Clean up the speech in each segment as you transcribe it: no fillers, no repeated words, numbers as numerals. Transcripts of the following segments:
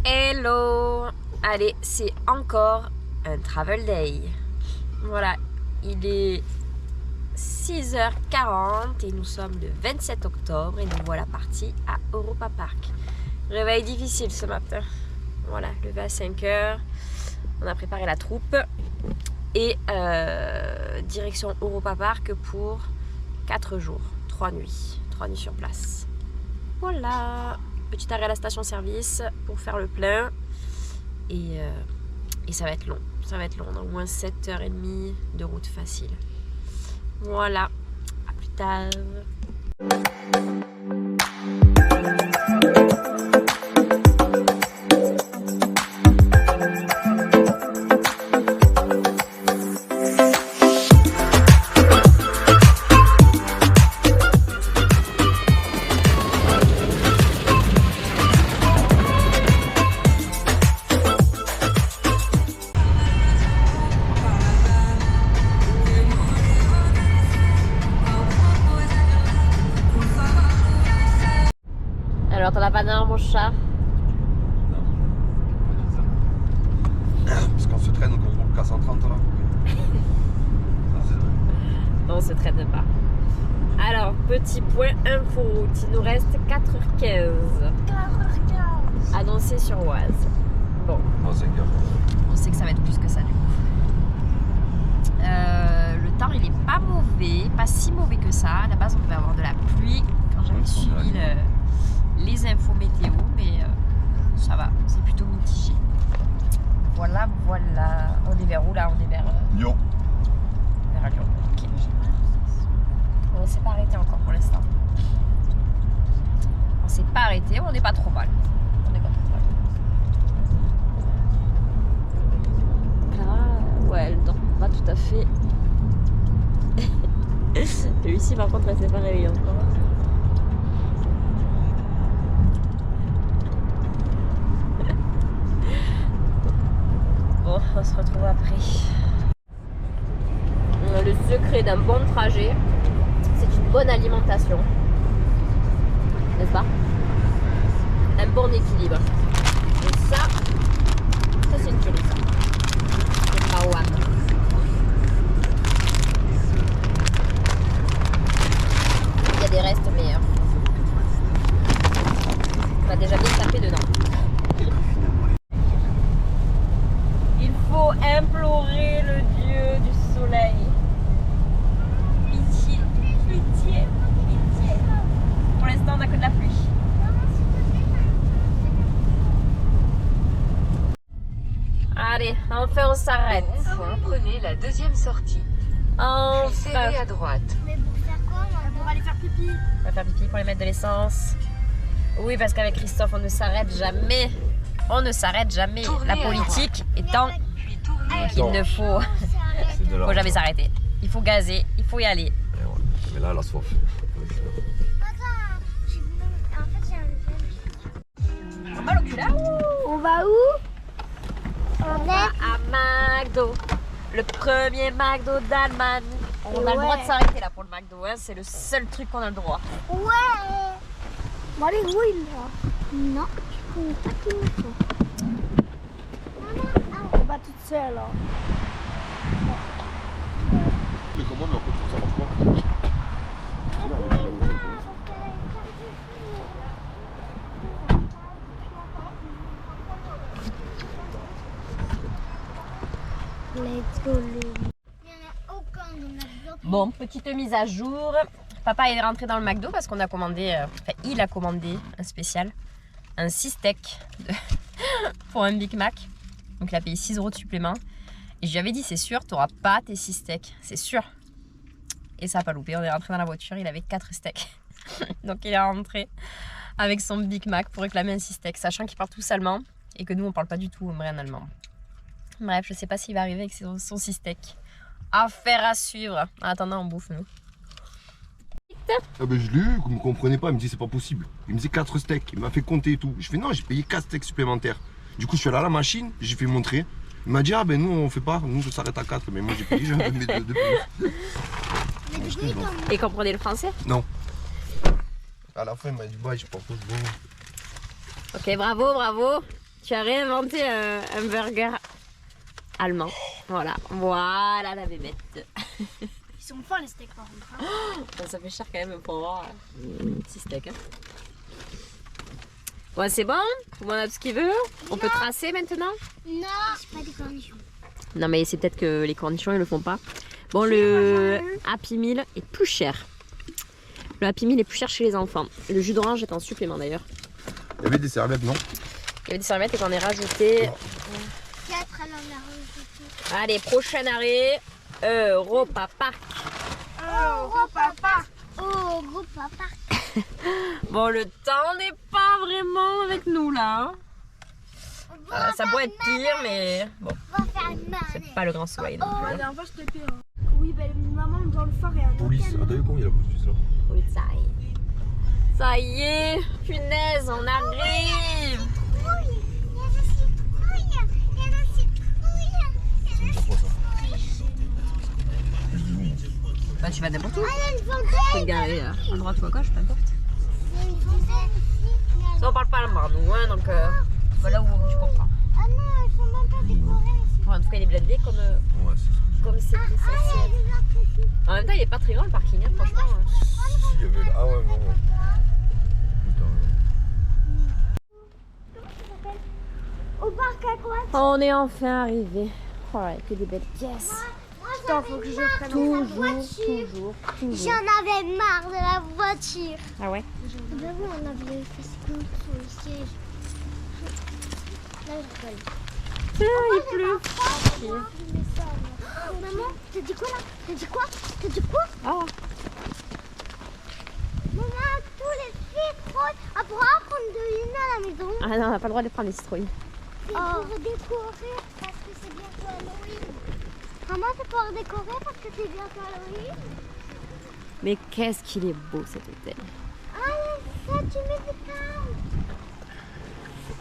Hello! Allez, c'est encore un travel day. Voilà, il est 6h40 et nous sommes le 27 octobre et nous voilà partis à Europa Park. Réveil difficile ce matin. Voilà, levé à 5h. On a préparé la troupe et direction Europa Park pour 4 jours, 3 nuits sur place. Voilà, petit arrêt à la station-service pour faire le plein et ça va être long. Ça va être long, on a au moins 7h30 de route facile. Voilà, à plus tard. Alors, t'en as pas d'un, mon chat? Non, parce qu'on se traîne, donc on roule qu'à 130 là. Non, on se traîne pas. Alors, petit point info route, il nous reste 4h15. 4h15. Annoncé sur Oise. Bon, Oh, 5 heures. on sait que ça va être plus que ça du coup. Le temps, il est pas mauvais, pas si mauvais que ça. À la base, on devait avoir de la pluie quand j'avais suivi les infos météo, mais ça va, c'est plutôt mitigé. Voilà, voilà. On est vers où là? On est vers Lyon. vers Lyon. Ok. On s'est pas arrêté encore pour l'instant. On s'est pas arrêté, on n'est pas trop mal. On n'est pas trop mal. Clara, ouais, elle dort pas tout à fait. Lucie, par contre, elle s'est pas réveillée encore. Bon, on se retrouve après. Le secret d'un bon trajet, c'est une bonne alimentation. N'est-ce pas? Un bon équilibre. Et ça c'est une tuerie, ça. C'est pas one. Il y a des restes meilleurs. On va déjà bien taper dedans. Il faut implorer le dieu du soleil. Pitié, pitié, pitié. Pour l'instant, on n'a que de la pluie. Allez, enfin on s'arrête. Prenez la deuxième sortie. Enfin. Serrez à droite. Mais pour faire quoi, maman? Pour aller faire pipi. On va faire pipi pour les mettre de l'essence. Oui, parce qu'avec Christophe, on ne s'arrête jamais. On ne s'arrête jamais. Tournez La à politique étant Puis tournez. qu'il ne faut, C'est de là. faut jamais s'arrêter. Il faut gazer, il faut y aller. Et voilà. Mais là, la soif. Attends, en fait, j'ai un On va l'oculaire. On va où? On va à McDo. Le premier McDo d'Allemagne. On a le droit de s'arrêter là pour le McDo. Hein. C'est le seul truc qu'on a le droit. Ouais. Bon, allez, où il va? Non, je connais pas qui me faut. Maman, on va toute seule, là. Mais comment on peut tout savoir quoi? Let's go, il n'y en a aucun dans la bloc. Bon, petite mise à jour. Papa est rentré dans le McDo parce qu'on a commandé, il a commandé un spécial, un 6 steak pour un Big Mac. Donc il a payé 6 € de supplément. Et je lui avais dit, c'est sûr, tu n'auras pas tes 6 steaks, c'est sûr. Et ça n'a pas loupé, on est rentré dans la voiture, il avait 4 steaks. Donc il est rentré avec son Big Mac pour réclamer un 6 steaks, sachant qu'il parle tous allemand et que nous on parle pas du tout vrai en allemand. Bref, je sais pas s'il va arriver avec son 6 steaks. Affaire à suivre. En attendant, on bouffe nous. Ah ben je l'ai eu, vous me comprenez pas, il me dit c'est pas possible. Il me dit 4 steaks, il m'a fait compter et tout. Je fais non, j'ai payé 4 steaks supplémentaires. Du coup je suis allé à la machine, j'ai fait montrer. Il m'a dit ah ben nous on fait pas, nous ça s'arrête à 4, mais moi j'ai payé, j'en ai mis 2 de plus. Et comprenez le français? Non. À la fin il m'a dit bah je propose bon. Ok, bravo, bravo. Tu as réinventé un burger allemand. Voilà, voilà la bébête. Ils sont fins les steaks par contre. Hein. Ça fait cher quand même pour avoir un petit steak. Hein. Ouais, c'est bon. Tout le monde a tout ce qu'il veut. On peut tracer maintenant. Non, c'est pas des cornichons. Non, mais c'est peut-être que les cornichons ils le font pas. Bon, le Happy Meal est plus cher. Le Happy Meal est plus cher chez les enfants. Le jus d'orange est en supplément d'ailleurs. Il y avait des serviettes, non? Il y avait des serviettes et j'en ai rajouté. 4 alors la Allez, prochain arrêt. Europa Park. Europa Park. Europa Park. Bon, le temps n'est pas vraiment avec nous là. Hein. Ça pourrait être pire, mais bon, On va faire une marée. c'est pas le grand soleil. Oh, la dernière fois c'était pire. Oui, ben maman dans le phare et un Police. Ah, t'as vu comment il y a la police là? Oui, ça y est. Ça y est, punaise, on arrive. Bah, tu vas n'importe où. Tu peux te garer à droite ou à gauche, peu importe. Ça, on parle pas allemand, nous, hein, donc voilà où tu comprends. Ah non, elles sont même pas décorées. Bon, en tout cas, il est blindé comme Ouais, c'est ce que comme c'était censé. En même temps, il est pas très grand le parking, hein, franchement. il y avait là. Ah ouais, non. Au parc aquatique. On est enfin arrivé. Oh là, que des belles pièces. Putain, faut que je prenne Toujours, la voiture. toujours. J'en avais marre de la voiture. Ah ouais? Ben oui, on avait fait ce coup sur le siège. Là, je rigole. Ah, il pleut. Maman, t'as dit quoi là? T'as dit quoi? T'as dit quoi? Ah. Maman, tous les citrouilles. On pourra prendre de l'une à la maison. Ah non, on n'a pas le droit de prendre des citrouilles. C'est pour décorer parce que c'est bientôt Halloween. Maman, c'est pour décorer parce que c'est bientôt Halloween. Mais qu'est-ce qu'il est beau cet hôtel. Ah, ça, tu mets des cartes.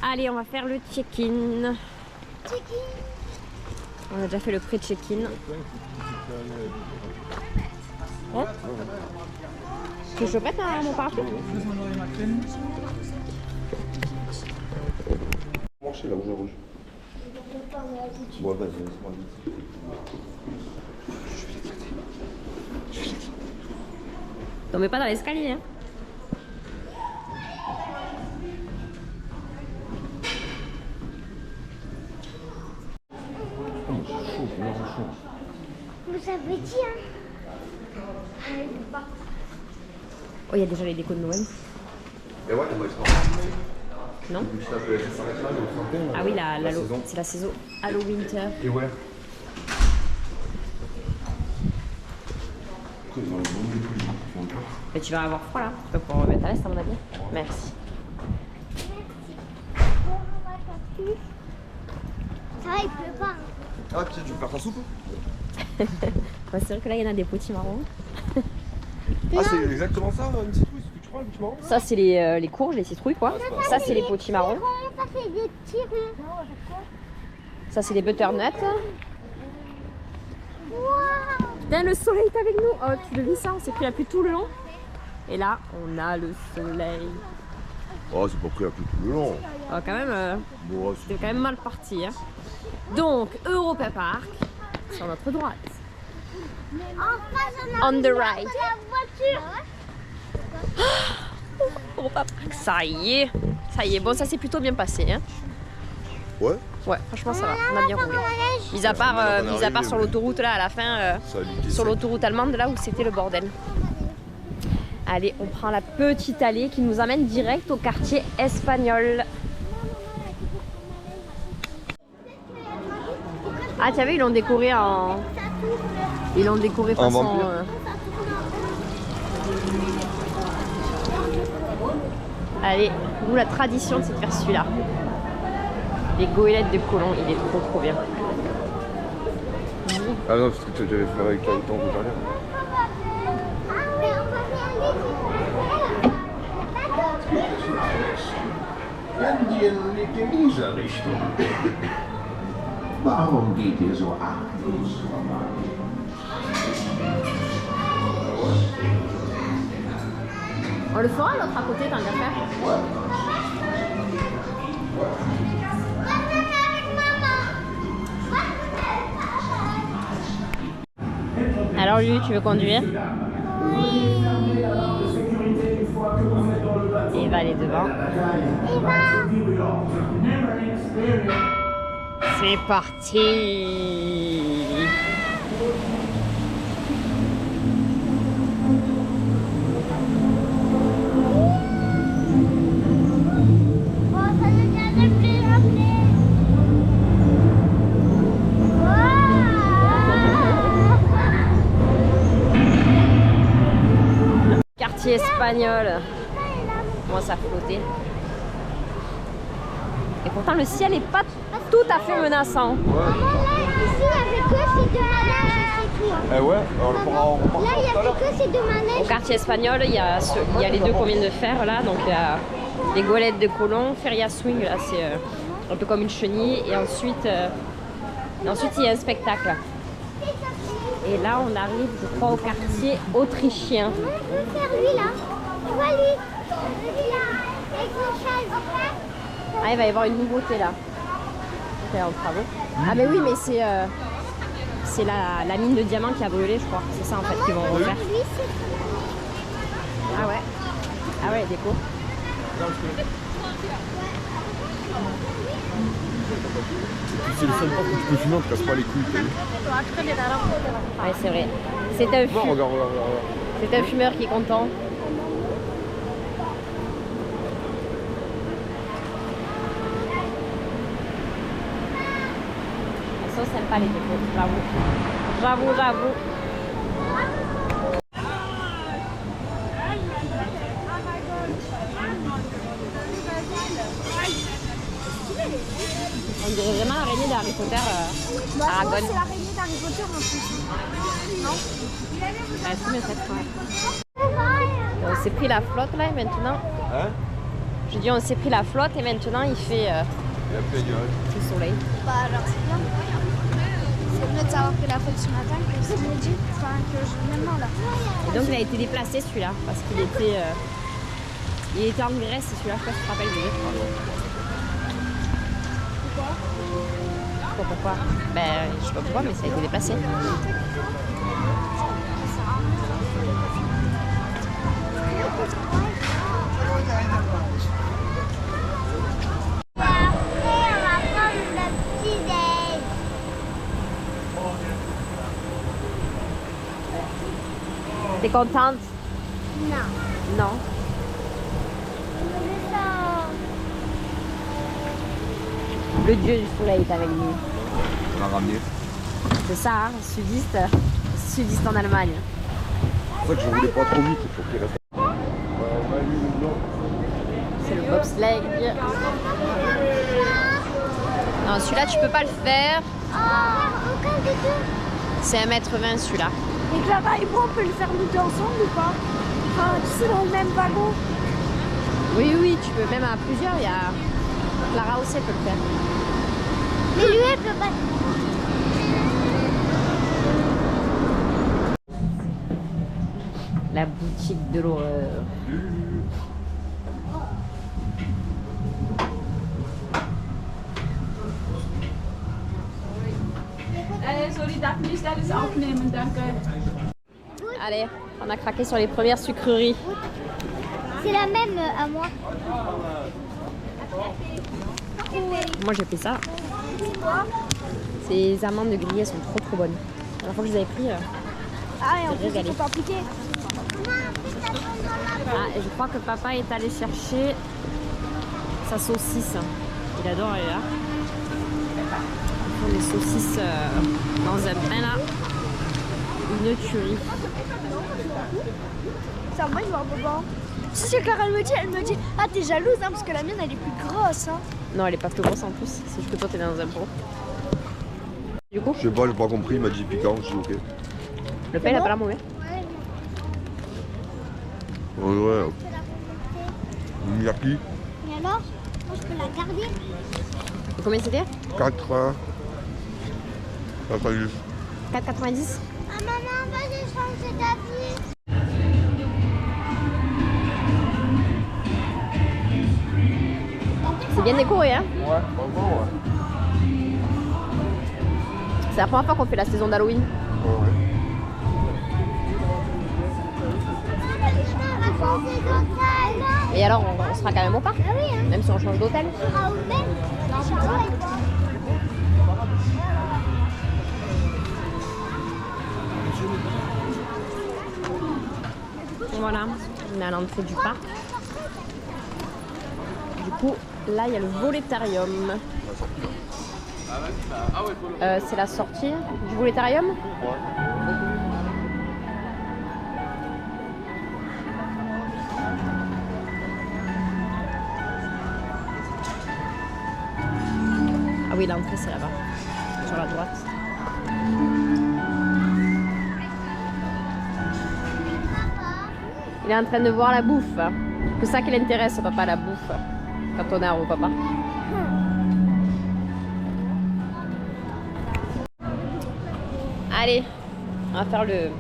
Allez, on va faire le check-in. Check-in. On a déjà fait le pré-check-in. Hein? Tu veux que je prête mon parapluie? Marcher là, rouge. Ouais, vas-y, laisse-moi vite. Tombez pas dans l'escalier. Hein. Vous avez dit, hein? Oh, il y a déjà les décos de Noël. Et ouais, t'as pas eu Non? tu t'appelles ça s'arrête là, le 31. Ah oui, la saison. c'est la saison Halloween-Winter. Et ouais. Après, ils ont le bon des plus, ils font peur. Mais tu vas avoir froid là. Tu peux pouvoir remettre à l'est à mon avis. Merci. Ça va, il pleut pas. Ah, putain, tu veux faire ta soupe? Ouais, c'est vrai que là, il y en a des petits marrons. Ah, c'est exactement ça, une citrouille, ce que tu prends, le petit marron? Ça, c'est les courges, les citrouilles quoi. Ça, c'est les petits marrons. Ça, c'est des petits ronds. Ça, c'est les butternuts. Waouh! Putain, le soleil est avec nous. Oh, tu le vis ça, on s'est pris la pluie tout le long. Et là, on a le soleil. Oh, c'est pas pris la pluie tout le long. Oh, quand même, Bon, ouais, c'était quand même mal parti. Hein. Donc, Europa Park, sur notre droite. En face, on a On the right. la voiture. Europa Park. Ça y est. Ça y est. Bon, ça s'est plutôt bien passé. Hein. ouais, Ouais, franchement, ça va. On a bien roulé. Mis à part sur l'autoroute là, à la fin, ça a l'idée. sur l'autoroute allemande, là où c'était le bordel. Allez, on prend la petite allée qui nous amène direct au quartier espagnol. Ah, tu as vu, ils l'ont décoré en... Ils l'ont décoré En façon... vampire. Allez, nous la tradition c'est de faire celui-là. Les goélettes de Colomb, il est trop bien. Ah non, parce que tu avais fait avec le temps de parler. Ah, mais on va faire Wenn dir liegt in dieser Richtung. Warum geht ihr so achtlos vorbei? On le fera l'autre à côté, tant qu'à faire. Alors lui, tu veux conduire? Et il va aller devant. C'est parti. Quartier espagnol. Commence à flotter. Et pourtant le ciel est pas tout à fait menaçant. Ici, il n'y avait que ces deux manèges, c'est tout. Eh ouais, on Là, il n'y avait que ces deux manèges. Au quartier espagnol, il y a les deux qu'on vient de faire là. Donc il y a les golettes de Colón, Feria Swing, là c'est un peu comme une chenille. Et ensuite il y a un spectacle. Et là on arrive, je crois, au quartier autrichien. Je veux faire lui là. Tu vois lui, avec une chaise. Ah, il va y avoir une nouveauté là. C'est en travaux. Ah mais oui, mais c'est la mine de diamants qui a brûlé, je crois. C'est ça en fait qu'ils vont refaire. Lui, c'est Ah ouais. Ah ouais, déco. C'est le seul temps que tu peux filmer, on te casse pas les couilles. Ouais, c'est vrai. C'est un, Regarde. c'est un fumeur qui est content. Elles sont sympas les décos, j'avoue. On dirait vraiment l'araignée d'Harry Potter Aragon. c'est l'araignée d'Harry Potter en plus. Non? Ouais, c'est mieux cette fois. On s'est pris la flotte là et maintenant. Hein? Je dis on s'est pris la flotte et maintenant il fait Il y a plein de le soleil. Bah alors c'est bien. C'est mieux de savoir que la faute ce matin que ce midi, enfin que maintenant là. Et donc il a été déplacé celui-là parce qu'il était en Grèce celui-là, je sais pas si tu te rappelles du jeu. Pourquoi? Ben je sais pas pourquoi mais ça a été déplacé. T'es contente? Non. Non. Le dieu du soleil est avec nous. On l'a ramené. C'est ça, hein, sudiste en Allemagne. C'est pour ça que je voulais pas trop vite, il faut qu'il reste. C'est le bobsleigh. Non, celui-là tu peux pas le faire. Aucun des deux. C'est 1,20 m celui-là. Et Clara et moi, on peut le faire nous deux ensemble ou pas? Enfin, tu sais, dans le même wagon. Oui, tu peux même à plusieurs. Il y a Clara aussi, elle peut le faire. Mais lui, elle peut pas. La boutique de l'horreur. Sorry, darf ich nicht alles aufnehmen, danke. Allez, on a craqué sur les premières sucreries. C'est la même à moi. Moi j'ai fait ça. Ces amandes de grillées sont trop bonnes. La dernière fois que je les avais pris, Ah, et en j'ai plus, régalé. il faut pas piquer. Ah, et je crois que papa est allé chercher sa saucisse. Il adore aller là. Ils font des saucisses dans un pain là. Une tuerie. C'est à moi, il va avoir dedans. Si c'est Clara, elle me dit, ah, t'es jalouse, hein, parce que la mienne, elle est plus grosse. Hein. Non, elle est pas plus grosse en plus. C'est juste que toi t'es dans un pot. Du coup, Je sais pas, j'ai pas compris, il m'a dit piquant, j'ai dit ok. le pain il a pas l'air mauvais. Ouais. Miyaki, Et alors, moi, je peux la garder. Et combien c'était 4. Ça pas juste. 4,90. Ah, maman, vas-y, changer d'avis. C'est bien décoré, hein? Ouais, vraiment, ouais. C'est la première fois qu'on fait la saison d'Halloween. Ouais. changer d'hôtel. Et alors, on sera quand même au parc, Ah oui, hein. même si on change d'hôtel. On sera au même. Voilà, on est à l'entrée du parc. Du coup, là, il y a le volétarium. C'est la sortie du volétarium. Ah oui, l'entrée, c'est là-bas, sur la droite. Il est en train de voir la bouffe. C'est ça qui l'intéresse, papa, la bouffe. Quand on est au papa. Allez, on va faire le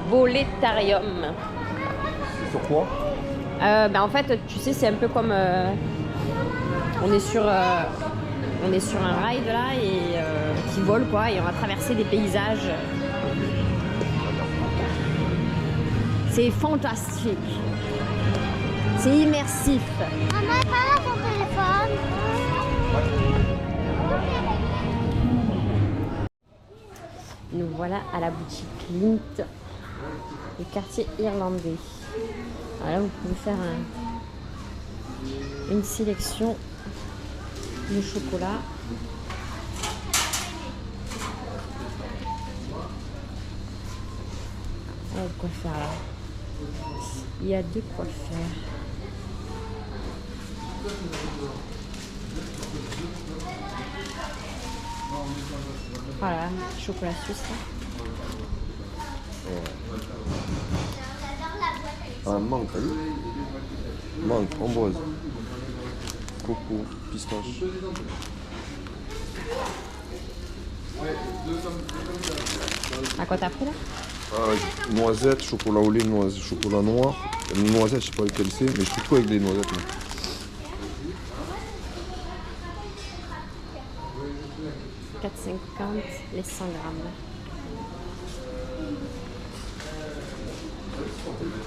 volétarium. Sur quoi? En fait, tu sais, c'est un peu comme... on est sur un ride là et qui vole quoi, et on va traverser des paysages. C'est fantastique. C'est immersif. Maman, parle à ton téléphone. Nous voilà à la boutique Lindt, le quartier irlandais. Alors là, vous pouvez faire une sélection de chocolat. Oh, quoi faire là? Il y a de quoi faire. Voilà, chocolat suisse. Ah, menthe, t'as vu? Menthe, framboise, coco, pistache. À quoi t'as pris là? Noisette, chocolat au lait, chocolat noir. Noisette, je sais pas lequel c'est, mais je fais tout avec des noisettes. Moi. 4,50 les 100 grammes.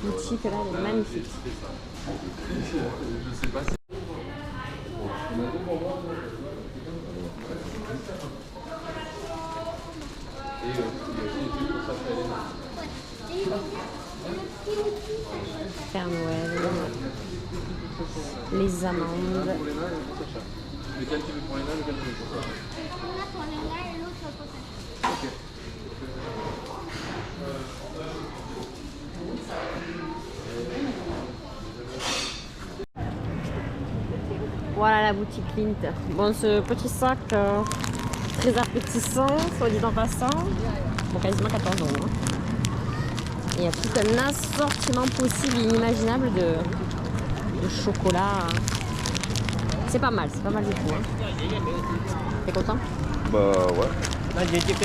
Le type là, il est magnifique. Père Noël, les amandes. Lequel tu veux pour les là, lequel tu veux pour ça? Là pour les là et l'autre pour ça. Ok. Voilà la boutique Lindt. Bon, ce petit sac très appétissant, soit dit en passant, pour quasiment 14 €. Hein. Il y a tout un assortiment possible et inimaginable de chocolat. C'est pas mal du tout. Hein. T'es content? Bah ouais.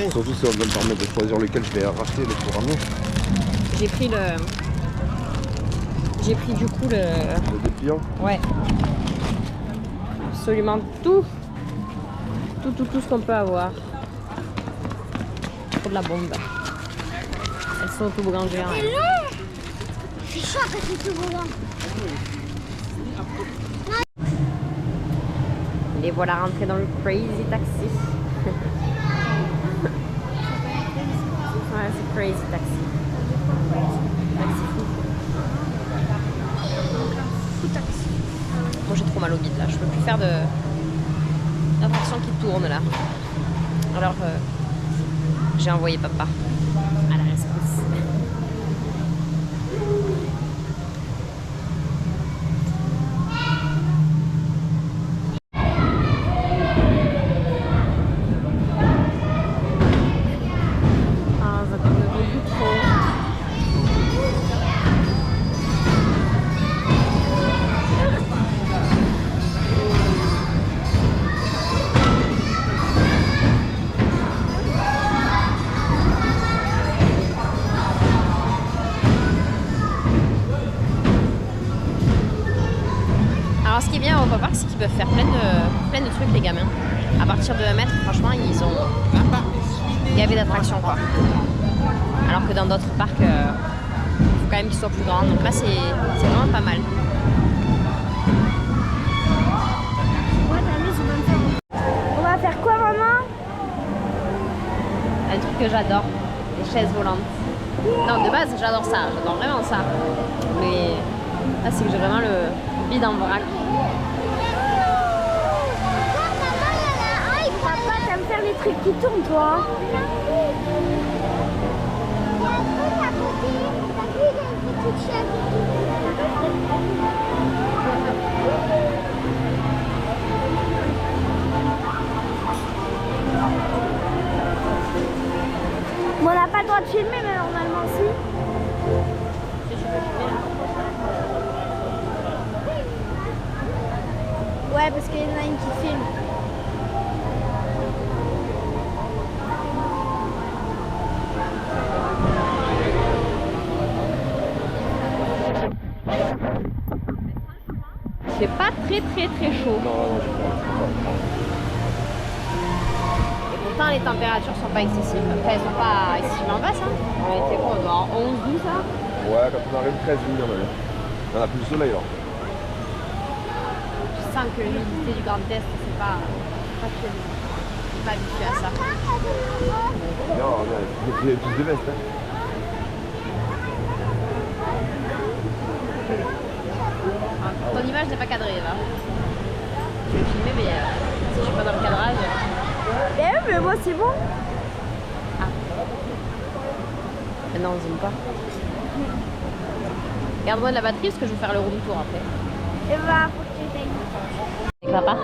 Surtout si on va me permettre de choisir lequel je vais racheter le pour ramener. J'ai pris du coup le dépliant. Ouais. Absolument tout ce qu'on peut avoir. Trop de la bombe. Elles sont tout bourrangées. Hein. C'est chaud que c'est tout volant. Et voilà rentré dans le Crazy Taxi. Ouais, c'est Crazy Taxi. Taxi. Moi j'ai trop mal au bide là, je peux plus faire d'attraction qui tourne là. Alors j'ai envoyé papa à la rescousse. Alors ce qui est bien au Pop-Park, c'est qu'ils peuvent faire plein de trucs les gamins. À partir de 1 mètre, franchement, il y avait d'attractions quoi. Alors que dans d'autres parcs, faut quand même qu'il soit plus grand. Donc là, c'est vraiment pas mal. On va faire quoi, maman? Un truc que j'adore, les chaises volantes. Non, de base, j'adore ça, j'adore vraiment ça. Mais là, c'est que j'ai vraiment le bide en vrac. Papa, t'aimes faire les trucs qui tournent, toi? Bon, on n'a pas le droit de filmer, mais normalement, si. Ouais, parce qu'il y en a une qui filme. C'est pas très chaud. Et pourtant les températures sont pas excessives. Enfin, elles sont pas excessivement basses. Hein. On était quoi, on doit avoir 11, 12 là. Ouais, quand on arrive 13 000, on a plus de soleil là. Je sens que l'humidité du Grand Est, c'est pas chez nous. Je suis pas habituée à ça. Non, il y a plus de veste. Hein. Ton image n'est pas cadrée là. Je vais filmer mais si je suis pas dans le cadrage. Eh, mais moi, c'est bon. Ah. Mais non, on zoome pas. Garde-moi de la batterie parce que je vais faire le room tour après. Et bah, faut que tu t'ailles. Avec papa.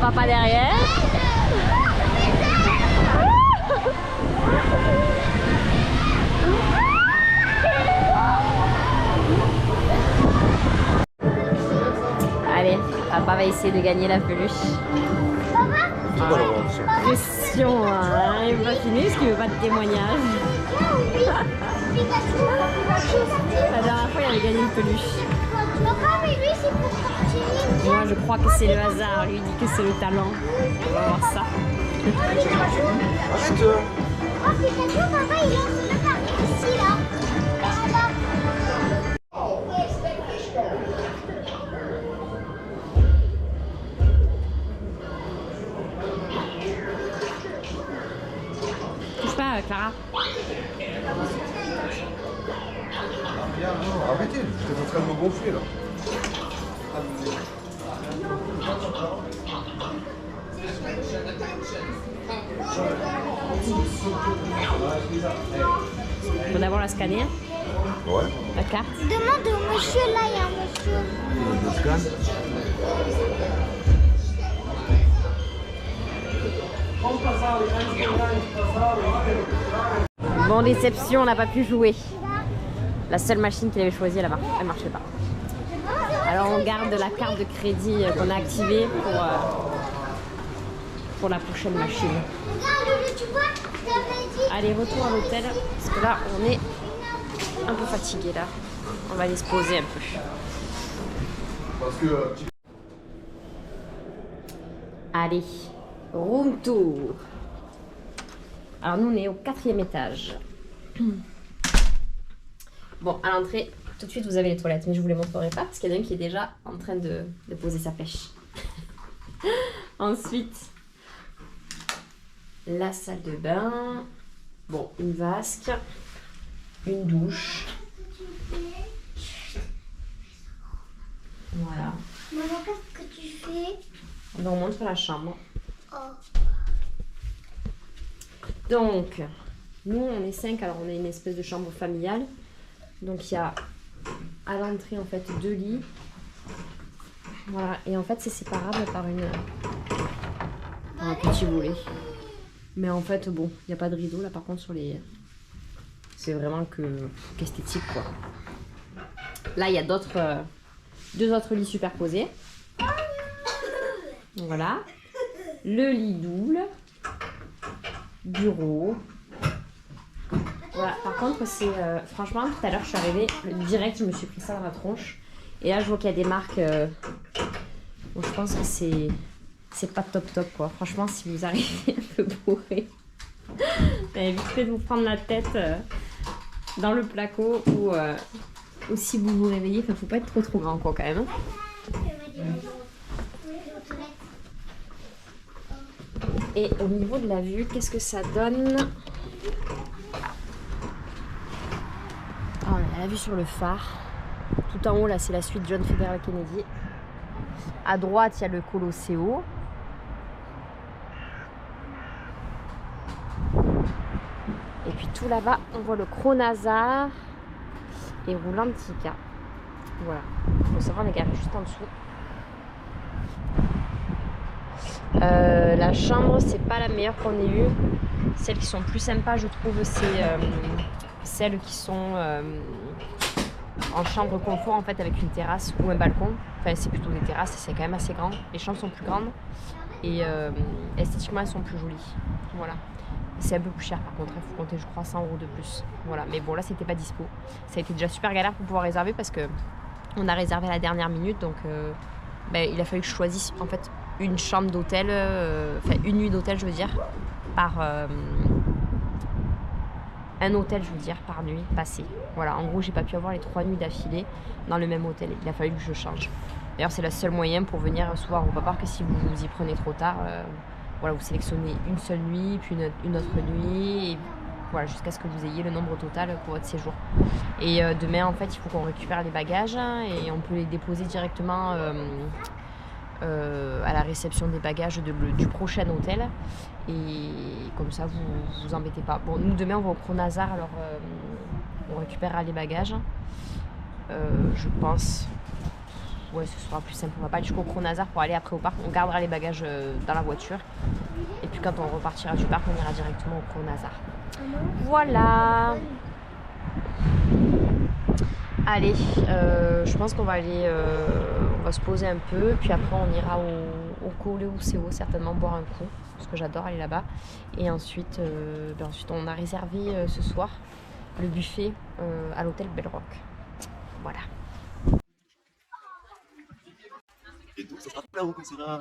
Papa derrière. Allez, papa va essayer de gagner la peluche. Pression, hein. Il veut pas filmer parce qu'il veut pas de témoignage. La dernière fois, il avait gagné une peluche. Moi, je crois que c'est le hasard. Lui, il dit que c'est le talent. On va voir ça. Oh, Pikachu, papa, il lance le pari ici, là. Touche pas, Clara. Arrêtez, j'étais en train de me gonfler là. Faut d'abord la scanner, Ouais. la carte. Demande au monsieur, là, il y a un monsieur. Le scan. Bon, déception, on n'a pas pu jouer. La seule machine qu'il avait choisie, elle marchait pas. Alors on garde la carte de crédit qu'on a activée pour la prochaine machine. Regarde, tu vois, t'avais dit. Allez, retour à l'hôtel, parce que là, on est un peu fatigué là. On va aller se poser un peu. Parce que. Allez, room tour. Alors nous, on est au 4e étage. Bon, à l'entrée, tout de suite, vous avez les toilettes, mais je vous les montrerai pas parce qu'il y en a un qui est déjà en train de poser sa pêche. Ensuite, la salle de bain. Bon, une vasque, une douche. Voilà. Maman, qu'est-ce que tu fais? On va vous montrer la chambre. Oh. Donc, nous, on est 5, alors on a une espèce de chambre familiale. Donc, il y a à l'entrée, en fait, 2 lits. Voilà, et en fait, c'est séparable par un petit volet. Mais en fait, bon, il n'y a pas de rideau là par contre sur les... C'est vraiment qu'esthétique quoi. Là, il y a d'autres... deux autres lits superposés. Voilà. Le lit double. Bureau. Voilà. Par contre, c'est... franchement, tout à l'heure, je suis arrivée, direct, je me suis pris ça dans la tronche. Et là, je vois qu'il y a des marques... bon, je pense que c'est pas top quoi. Franchement, si vous arrivez un peu bourré, vite fait de vous prendre la tête dans le placo ou si vous vous réveillez, faut pas être trop grand quoi quand même. Et au niveau de la vue, qu'est-ce que ça donne? On a la vue sur le phare. Tout en haut là, c'est la suite John F. Kennedy. À droite, il y a le Colosseo. Et puis tout là-bas, on voit le Kronasar et Rulantica. Voilà. Il faut savoir, on est garé juste en dessous. La chambre, c'est pas la meilleure qu'on ait eue. Celles qui sont plus sympas, je trouve, c'est celles qui sont en chambre confort en fait, avec une terrasse ou un balcon. Enfin, c'est plutôt des terrasses, c'est quand même assez grand. Les chambres sont plus grandes et esthétiquement, elles sont plus jolies. Voilà. C'est un peu plus cher par contre, il faut compter je crois 100 € de plus. Voilà, mais bon là c'était pas dispo. Ça a été déjà super galère pour pouvoir réserver parce que on a réservé à la dernière minute, donc il a fallu que je choisisse en fait une chambre d'hôtel, enfin une nuit d'hôtel je veux dire, par un hôtel je veux dire par nuit passée. Voilà, en gros j'ai pas pu avoir les 3 nuits d'affilée dans le même hôtel, il a fallu que je change. D'ailleurs c'est le seul moyen pour venir soir au Papa, que si vous vous y prenez trop tard, voilà, vous sélectionnez une seule nuit, puis une autre nuit, et voilà, jusqu'à ce que vous ayez le nombre total pour votre séjour. Et demain, en fait, il faut qu'on récupère les bagages et on peut les déposer directement à la réception des bagages du prochain hôtel. Et comme ça, vous vous embêtez pas. Bon, nous, demain, on va au Kronasar, alors on récupérera les bagages. Je pense... Ouais, ce sera plus simple. On va pas aller jusqu'au Kronasar pour aller après au parc. On gardera les bagages dans la voiture. Et puis quand on repartira du parc, on ira directement au Kronasar. Voilà. Allez, je pense qu'on va aller... on va se poser un peu. Puis après, on ira au Colosseo, certainement boire un coup. Parce que j'adore aller là-bas. Et ensuite, ensuite, on a réservé ce soir le buffet à l'hôtel Bell Rock. Voilà. Et tout, ça sera là-haut qu'on sera.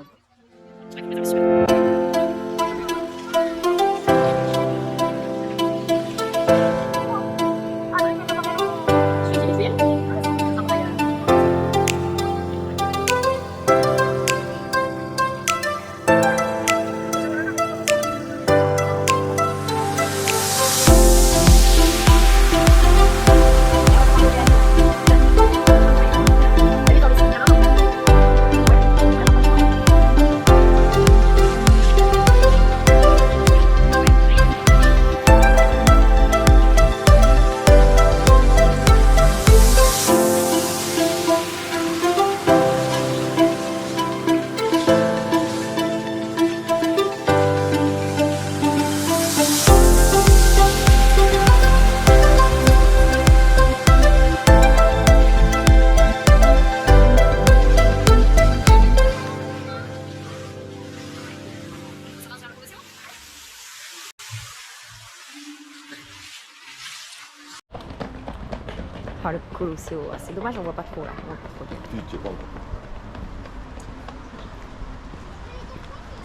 Oh, le Colosseo, c'est dommage, on voit pas trop là. On voit pas trop bien.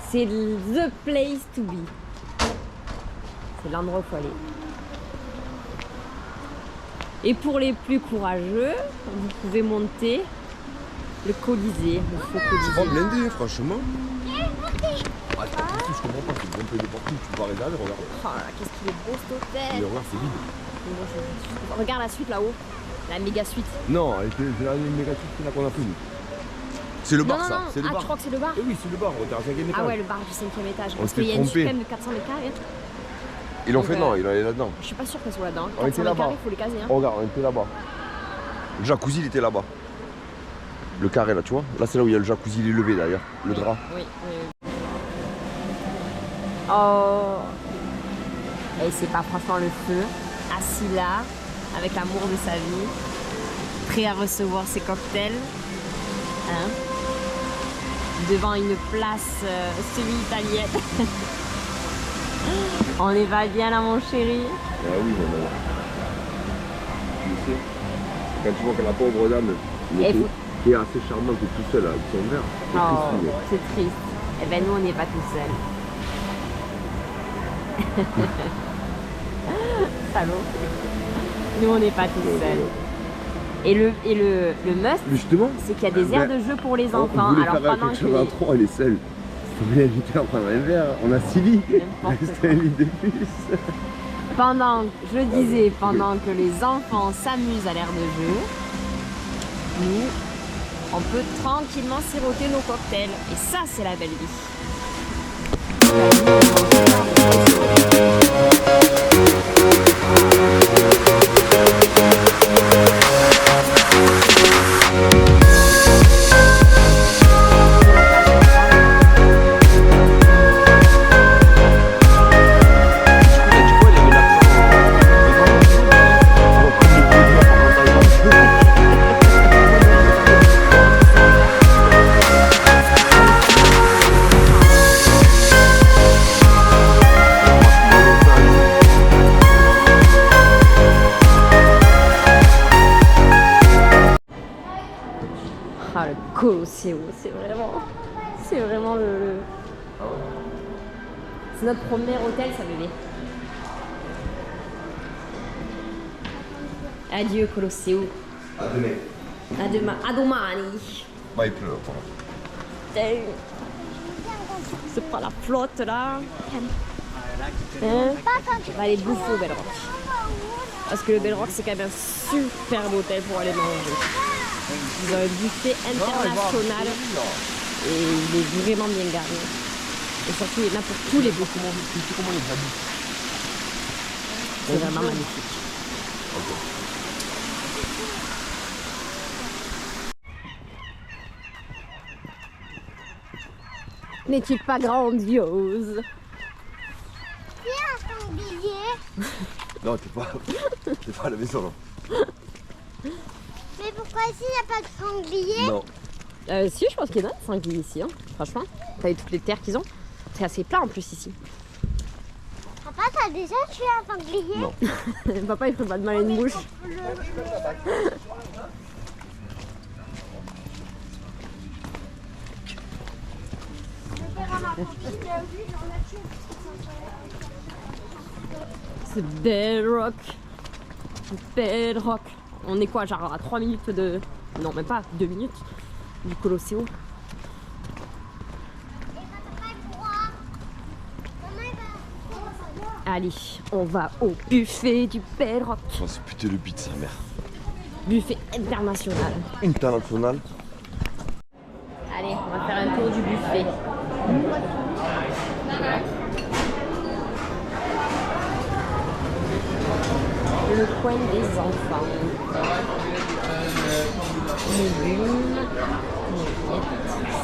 C'est the place to be. C'est l'endroit où il faut aller. Et pour les plus courageux, vous pouvez monter le Colisée, le faux Colisée. C'est pas blindé, franchement. Ah, c'est pas possible, je comprends pas, c'est bien peu de partout, tu peux pas réserver, regarde. Oh là là, qu'est-ce qu'il est beau cet hôtel. Mais regarde, c'est vide. Regarde la suite là-haut, la méga suite. Non, c'est la méga suite qu'on a fait nous. C'est le bar non, ça, non. c'est le bar. Tu crois que c'est le bar? Eh oui, c'est le bar, on était à 5e étage. Ah ouais, le bar du 5e étage. On Parce s'était qu'il y a une trompé. suite quand même de 400 mètres carrés. Ils l'ont Donc, fait, non, il est là-dedans. Je suis pas sûre qu'elle soit là-dedans. On 400 était mètres là-bas. carrés, il faut les caser. Hein. Oh, regarde, on était là-bas. Le jacuzzi, il était là-bas. Le carré là, tu vois. Là, c'est là où il y a le jacuzzi, il est levé d'ailleurs. Le drap. Oui, oui, oui. Oh. Et c'est pas franchement le feu. Assis là, avec l'amour de sa vie, prêt à recevoir ses cocktails. Hein? Devant une place semi-italienne. On est pas bien là, mon chéri. Ah oui, maman. Tu sais, quand tu vois que la pauvre dame qui est assez charmante et tout seul avec son verre, c'est Oh, triste, c'est triste. Eh ben nous, on n'est pas tout seuls. Salaud. Nous, on n'est pas tout seuls. Et le must, justement, c'est qu'il y a des aires de jeu pour les enfants. On voulait Alors faire pendant quelque que chose à 3, elle est seule. On voulait l'inviter à prendre un verre. On a Sylvie. C'est un lit de plus. pendant que les enfants s'amusent à l'aire de jeu, nous, on peut tranquillement siroter nos cocktails. Et ça, c'est la belle vie. Ah, le Colosseo, c'est vraiment le... C'est notre premier hôtel, ça, bébé. Adieu, Colosseo. À demain. À demain. À domani. Bah, il pleut. C'est pas la flotte, là. Hein? On va aller bouffer au Bell Rock. Parce que le Bell Rock, c'est quand même un super hôtel pour aller manger. Ils ont un buffet international et il est vraiment bien garni. Et surtout, il y en a pour tous les goûts. C'est vraiment magnifique. N'est-il pas grandiose? Viens, sanglier. Non, t'es pas à la maison, non. Mais pourquoi ici il n'y a pas de sanglier? Non. Si, je pense qu'il y en a des sangliers ici, hein. Franchement. T'as vu toutes les terres qu'ils ont? C'est assez plat en plus ici. Papa, t'as déjà tué un sanglier? Non. Papa, il fait pas de mal à une bouche. C'est Bedrock. Bedrock. On est quoi, genre à 3 minutes de... Non, même pas, 2 minutes du Colosseo. Allez, on va au buffet du Bedrock. Oh, c'est putain le beat, sa mère. Buffet international. International. Allez, on va faire un tour du buffet. Le coin des enfants. Légumes,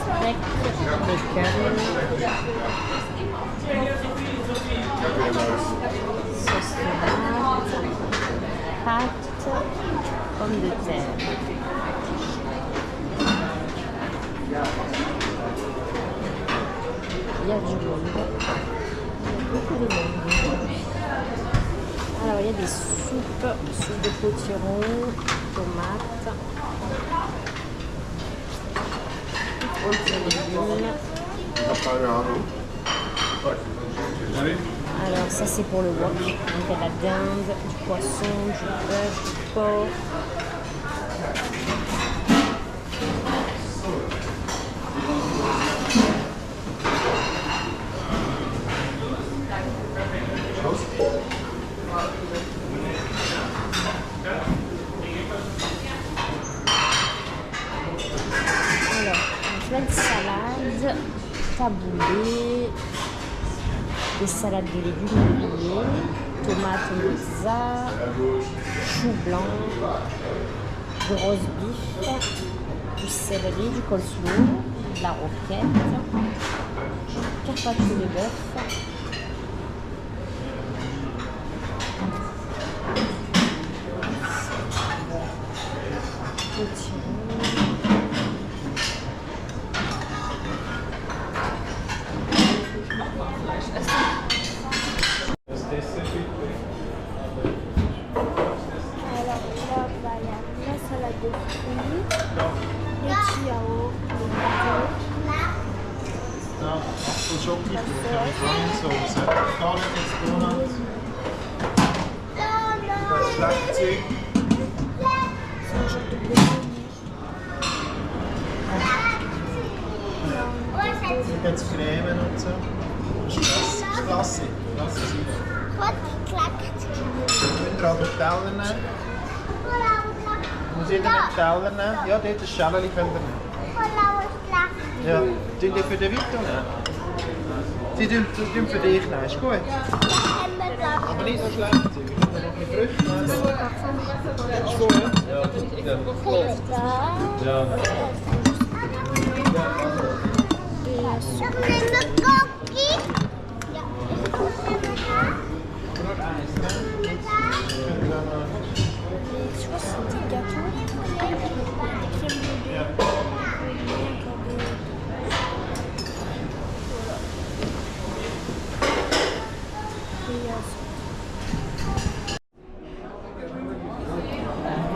steak, bacon, sauce tomate, pâtes, pommes de terre. Il y a du monde. Il y a beaucoup de monde. Alors il y a des soupes de potiron, tomates, autres légumes. Alors ça c'est pour le wok. Donc il y a de la dinde, du poisson, du bœuf, du porc. Plein de salades, taboulé, des salades de légumes grillés, tomates mozza, chou blanc, du roast beef, du céleri, du coleslaw, de la roquette, carpaccio de bœuf, Schokokuchen mit Vanillesauce. Garlic Donuts. Das Schlagzeug. Jetzt Cremen und so. Das ist klasse. Klasse Sirup. Wat klakt. Könnt ihr aber Teller nehmen? Muss jeder einen Teller nehmen? Ja, dort ein Schälchen könnt ihr nehmen. Ja, tun die für den Vito nehmen? Die tun für dich nehmen, ist gut. Aber nicht so schlecht. Wir können noch ein bisschen Früchte nehmen. Ist gut, ja? Ja.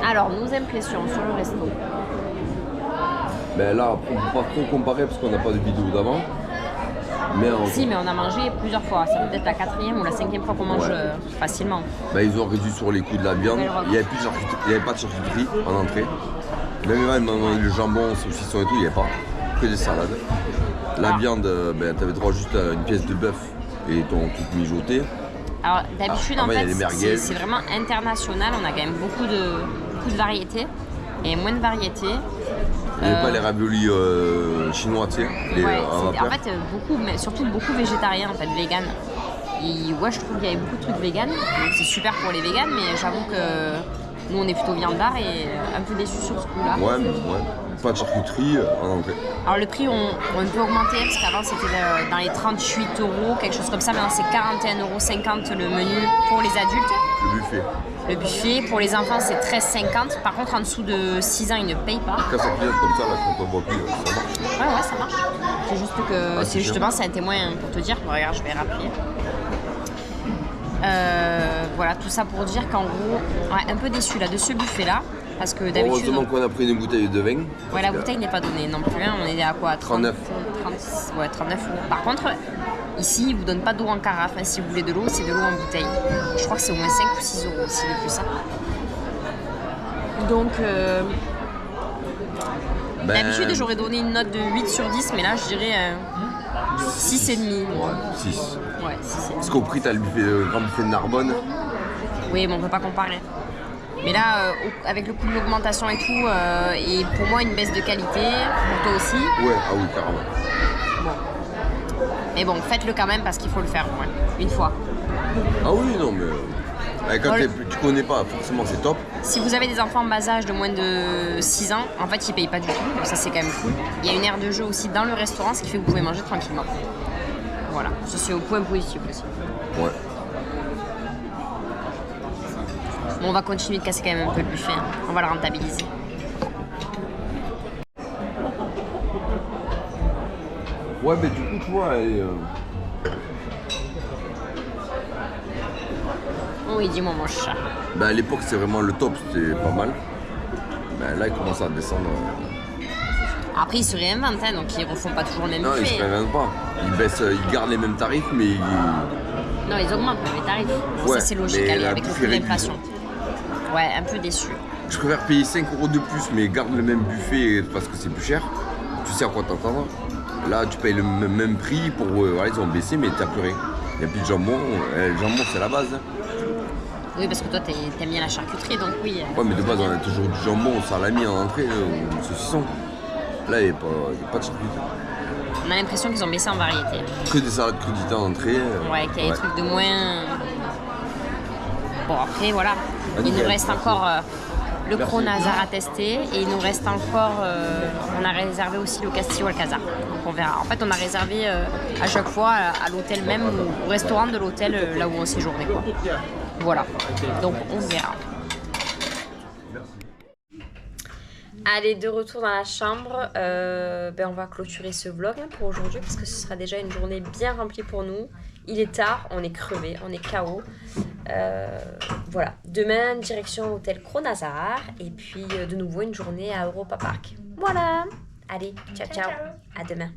Alors, nos impressions sur le resto. Ben là, on ne peut pas trop comparer parce qu'on n'a pas de vidéo d'avant. Mais Si, mais on a mangé plusieurs fois. Ça peut être la 4e ou la 5e fois qu'on mange facilement. Ben, ils ont réduit sur les coûts de la viande. Il n'y avait pas de charcuterie en entrée. Même le jambon, le saucisson et tout, il n'y avait pas. Que des salades. La viande, ben, tu avais droit juste à une pièce de bœuf et ton truc mijoté. Alors d'habitude, en fait, c'est vraiment international. On a quand même beaucoup de variétés et moins de variétés. Il n'y avait pas les raviolis chinois, tu sais. En fait, beaucoup, mais surtout beaucoup végétariens, en fait, vegan. Et ouais, je trouve qu'il y avait beaucoup de trucs vegan. Donc c'est super pour les vegans, mais j'avoue que nous, on est plutôt viandard et un peu déçus sur ce coup-là. Ouais, mais pas de charcuterie en entrée. Alors le prix, on peut augmenter parce qu'avant c'était dans les 38 €, quelque chose comme ça. Maintenant c'est 41,50 € le menu pour les adultes. Le buffet. Le buffet, pour les enfants c'est 13,50 €. Par contre en dessous de 6 ans ils ne payent pas. Quand ça clignote comme ça, là, quand on voit plus, ça marche. Ouais, ça marche. C'est juste que c'est justement c'est un témoin pour te dire. Regarde, je vais rappeler. Voilà, tout ça pour dire qu'en gros, un peu déçu là de ce buffet là. Parce que d'habitude. Heureusement qu'on a pris une bouteille de vin. Ouais, la bouteille n'est pas donnée non plus. Hein. On est à quoi 39. 39 €. Par contre, ici, ils ne vous donnent pas d'eau en carafe. Hein. Si vous voulez de l'eau, c'est de l'eau en bouteille. Je crois que c'est au moins 5 ou 6 € aussi de plus ça. Donc, d'habitude, j'aurais donné une note de 8 sur 10, mais là, je dirais 6,5. Ouais, 6. Ouais, 6,5. Parce qu'au prix, tu as le grand buffet de Narbonne. Oui, mais on ne peut pas comparer. Mais là, avec le coût de l'augmentation et tout, et pour moi une baisse de qualité, pour toi aussi. Ouais, ah oui, carrément. Bon. Mais bon, faites-le quand même parce qu'il faut le faire, ouais, une fois. Ah oui, non, mais quand tu connais pas, forcément c'est top. Si vous avez des enfants en bas âge de moins de 6 ans, en fait ils payent pas du tout, donc ça c'est quand même cool. Il y a une aire de jeu aussi dans le restaurant, ce qui fait que vous pouvez manger tranquillement. Voilà, ça c'est au point positif aussi. Ouais. Bon, on va continuer de casser quand même un peu le buffet, hein. On va le rentabiliser. Ouais, mais du coup, tu vois, Oui, dis-moi mon chat. à l'époque, c'est vraiment le top, c'était pas mal. Là, il commence à descendre. Après, ils se réinventent, hein, donc ils refont pas toujours le même Non, buffet. ils se réinventent pas. Ils gardent les mêmes tarifs, mais Non, ils augmentent les tarifs. Bon, ouais, ça, c'est logique mais avec le prix de l'inflation. Ouais, un peu déçu. Je préfère payer 5 € de plus, mais garde le même buffet parce que c'est plus cher. Tu sais à quoi t'attendre. Là, tu payes le même prix pour. Voilà, ils ont baissé, mais t'as plus rien. Il n'y a plus de jambon. Le jambon, c'est la base. Oui, parce que toi, t'aimes bien la charcuterie, donc oui. Ouais, mais de base, on a toujours du jambon, salami en entrée, ou saucisson. Là, il n'y a pas de charcuterie. On a l'impression qu'ils ont baissé en variété. Que des salades crudités en entrée. Ouais, qu'il y a des trucs de moins. Bon, après, voilà. Il nous reste encore le Kronazar à tester et il nous reste encore. On a réservé aussi le Castillo Alcazar. Donc on verra. En fait, on a réservé à chaque fois à l'hôtel même ou au restaurant de l'hôtel là où on séjournait, quoi. Voilà. Donc on verra. Allez, de retour dans la chambre, on va clôturer ce vlog pour aujourd'hui parce que ce sera déjà une journée bien remplie pour nous. Il est tard, on est crevé, on est KO. Voilà, demain direction hôtel Kronazar et puis de nouveau une journée à Europa Park. Voilà, allez, ciao ciao, à demain.